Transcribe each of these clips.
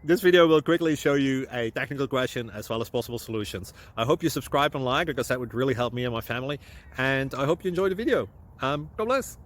This video will quickly show you a technical question as well as possible solutions. I hope you subscribe and like, because that would really help me and my family. And I hope you enjoy the video. God bless.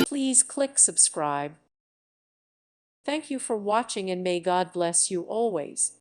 Please click subscribe. Thank you for watching and may God bless you always.